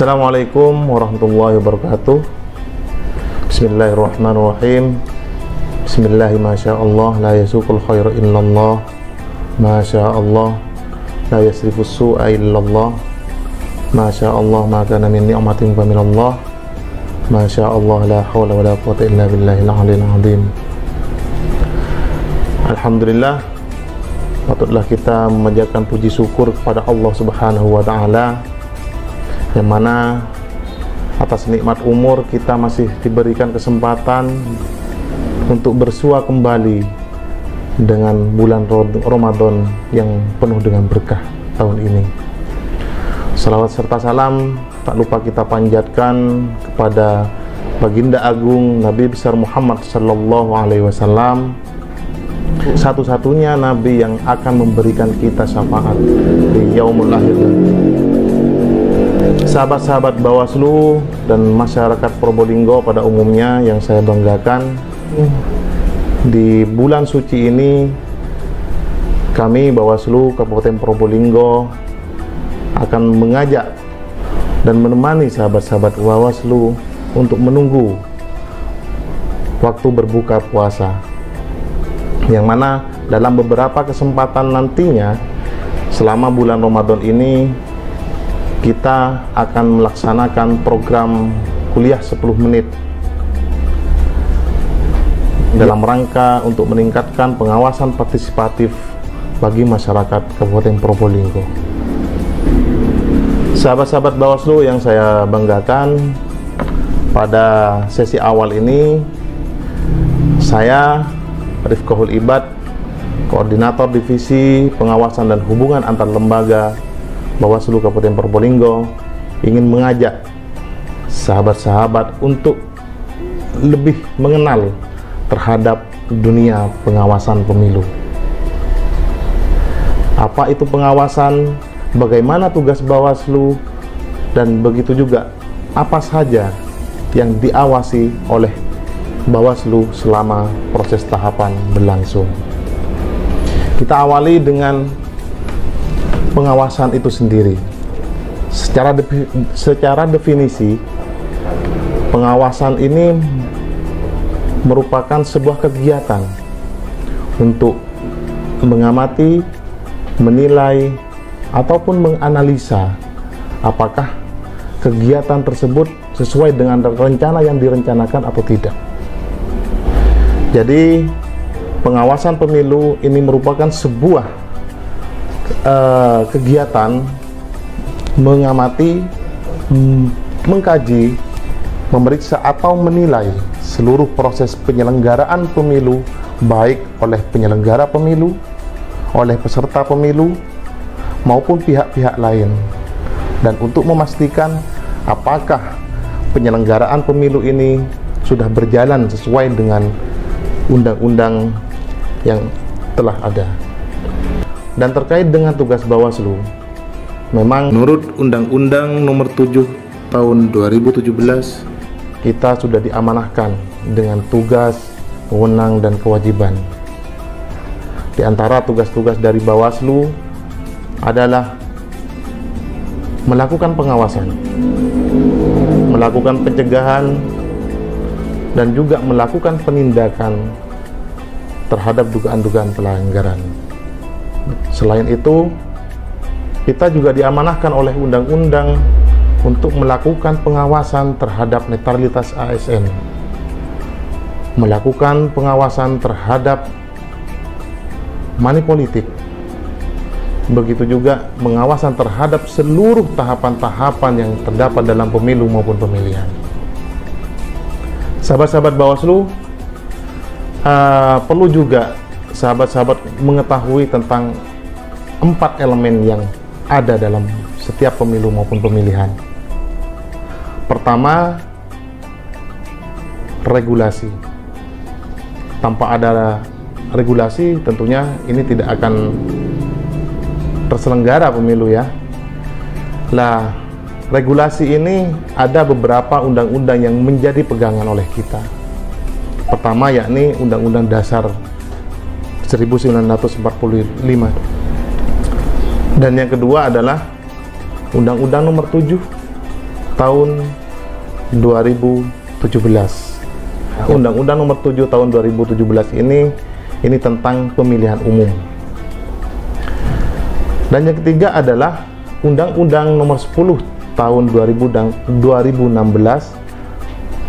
Assalamualaikum warahmatullahi wabarakatuh. Bismillahirrahmanirrahim. Bismillahi masyaallah, la yasuqul khairu illallah, masyaallah, la yasrifus su'a illallah, masyaallah, ma kana min ni'matin fa minallah, masyaallah, la haula wala quwwata illa billahil aliyyil azim. Alhamdulillah, patutlah kita memanjatkan puji syukur kepada Allah Subhanahu wa taala, yang mana atas nikmat umur kita masih diberikan kesempatan untuk bersua kembali dengan bulan Ramadan yang penuh dengan berkah tahun ini. Salawat serta salam tak lupa kita panjatkan kepada Baginda Agung Nabi besar Muhammad sallallahu alaihi wasallam, satu-satunya nabi yang akan memberikan kita syafaat di yaumul akhir. Sahabat-sahabat Bawaslu dan masyarakat Probolinggo pada umumnya yang saya banggakan, di bulan suci ini kami Bawaslu Kabupaten Probolinggo akan mengajak dan menemani sahabat-sahabat Bawaslu untuk menunggu waktu berbuka puasa, yang mana dalam beberapa kesempatan nantinya selama bulan Ramadan ini kita akan melaksanakan program kuliah 10 menit dalam rangka untuk meningkatkan pengawasan partisipatif bagi masyarakat Kabupaten Probolinggo. Sahabat-sahabat Bawaslu yang saya banggakan, pada sesi awal ini saya Rifqahul Ibad, Koordinator Divisi Pengawasan dan Hubungan Antar Lembaga Bawaslu Kabupaten Probolinggo, ingin mengajak sahabat-sahabat untuk lebih mengenal terhadap dunia pengawasan pemilu. Apa itu pengawasan, bagaimana tugas Bawaslu, dan begitu juga apa saja yang diawasi oleh Bawaslu selama proses tahapan berlangsung. Kita awali dengan pengawasan itu sendiri. Secara definisi, pengawasan ini merupakan sebuah kegiatan untuk mengamati, menilai, ataupun menganalisa apakah kegiatan tersebut sesuai dengan rencana yang direncanakan atau tidak. Jadi, pengawasan pemilu ini merupakan sebuah kegiatan mengamati, mengkaji, memeriksa atau menilai seluruh proses penyelenggaraan pemilu, baik oleh penyelenggara pemilu, oleh peserta pemilu, maupun pihak-pihak lain, dan untuk memastikan apakah penyelenggaraan pemilu ini sudah berjalan sesuai dengan undang-undang yang telah ada. Dan terkait dengan tugas Bawaslu, memang menurut Undang-Undang Nomor 7 Tahun 2017, kita sudah diamanahkan dengan tugas, wewenang, dan kewajiban. Di antara tugas-tugas dari Bawaslu adalah melakukan pengawasan, melakukan pencegahan, dan juga melakukan penindakan terhadap dugaan-dugaan pelanggaran. Selain itu, kita juga diamanahkan oleh undang-undang untuk melakukan pengawasan terhadap netralitas ASN, melakukan pengawasan terhadap money politik, begitu juga pengawasan terhadap seluruh tahapan-tahapan yang terdapat dalam pemilu maupun pemilihan. Sahabat-sahabat Bawaslu, perlu juga sahabat-sahabat mengetahui tentang 4 elemen yang ada dalam setiap pemilu maupun pemilihan. Pertama, regulasi. Tanpa ada regulasi, tentunya ini tidak akan terselenggara pemilu, ya. Lah, regulasi ini ada beberapa undang-undang yang menjadi pegangan oleh kita. Pertama, yakni Undang-Undang Dasar 1945, dan yang kedua adalah Undang-Undang Nomor 7 tahun 2017. Undang-Undang nomor 7 tahun 2017 ini tentang pemilihan umum. Dan yang ketiga adalah Undang-Undang nomor 10 tahun 2016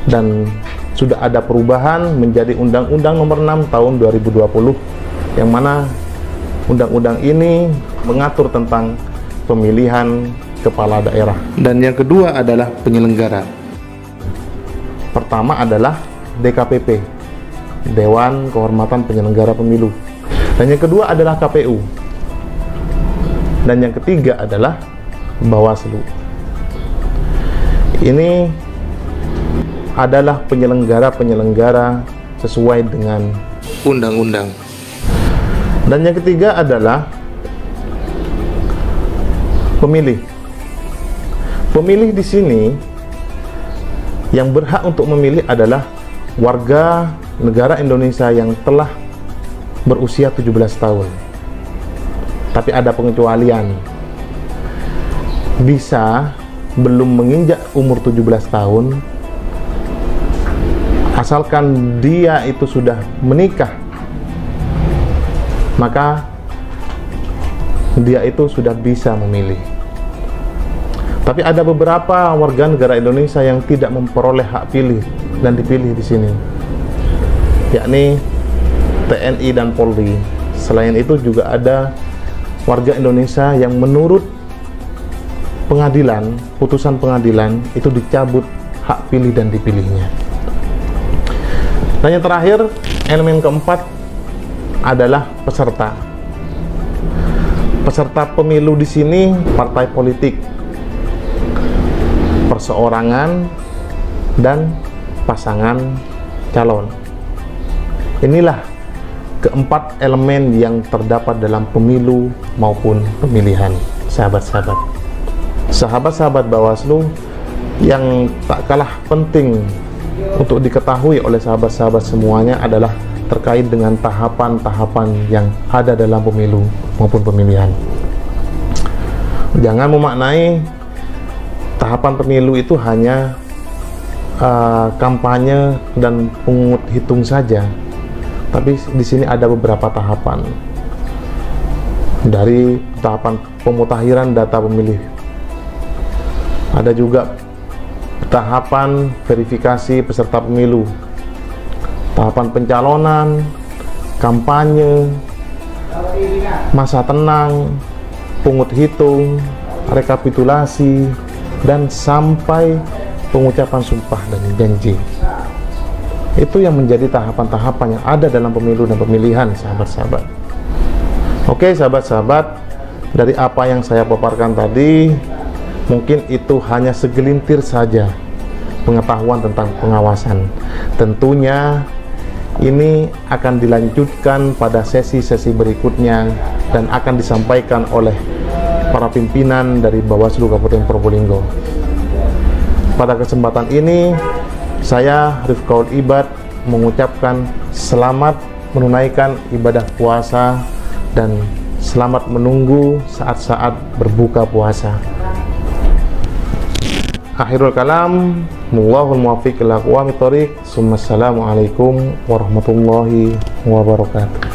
dan sudah ada perubahan menjadi Undang-Undang nomor 6 tahun 2020, yang mana undang-undang ini mengatur tentang pemilihan kepala daerah. Dan yang kedua adalah penyelenggara. Pertama adalah DKPP, Dewan Kehormatan Penyelenggara Pemilu. Dan yang kedua adalah KPU. Dan yang ketiga adalah Bawaslu. Ini adalah penyelenggara-penyelenggara sesuai dengan undang-undang. Dan yang ketiga adalah pemilih. Pemilih di sini yang berhak untuk memilih adalah warga negara Indonesia yang telah berusia 17 tahun. Tapi ada pengecualian. Bisa belum menginjak umur 17 tahun, asalkan dia itu sudah menikah, maka dia itu sudah bisa memilih. Tapi ada beberapa warga negara Indonesia yang tidak memperoleh hak pilih dan dipilih di sini, yakni TNI dan Polri. Selain itu juga ada warga Indonesia yang menurut pengadilan, putusan pengadilan itu dicabut hak pilih dan dipilihnya. Dan yang terakhir, elemen keempat adalah peserta. Peserta pemilu di sini partai politik, perseorangan, dan pasangan calon. Inilah keempat elemen yang terdapat dalam pemilu maupun pemilihan, sahabat-sahabat. Sahabat-sahabat Bawaslu, yang tak kalah penting untuk diketahui oleh sahabat-sahabat semuanya adalah terkait dengan tahapan-tahapan yang ada dalam pemilu maupun pemilihan. Jangan memaknai tahapan pemilu itu hanya kampanye dan pungut hitung saja, tapi di sini ada beberapa tahapan. Dari tahapan pemutakhiran data pemilih, ada juga tahapan verifikasi peserta pemilu, tahapan pencalonan, kampanye, masa tenang, pungut hitung, rekapitulasi, dan sampai pengucapan sumpah dan janji. Itu yang menjadi tahapan-tahapan yang ada dalam pemilu dan pemilihan, sahabat-sahabat. Oke, sahabat-sahabat, dari apa yang saya paparkan tadi, mungkin itu hanya segelintir saja pengetahuan tentang pengawasan. Tentunya ini akan dilanjutkan pada sesi-sesi berikutnya dan akan disampaikan oleh para pimpinan dari Bawaslu Kabupaten Probolinggo. Pada kesempatan ini, saya Rifkaul Ibad mengucapkan selamat menunaikan ibadah puasa dan selamat menunggu saat-saat berbuka puasa. Akhirul kalam, wallahul muwaffiq ila aqwamit thoriq. Assalamualaikum warahmatullahi wabarakatuh.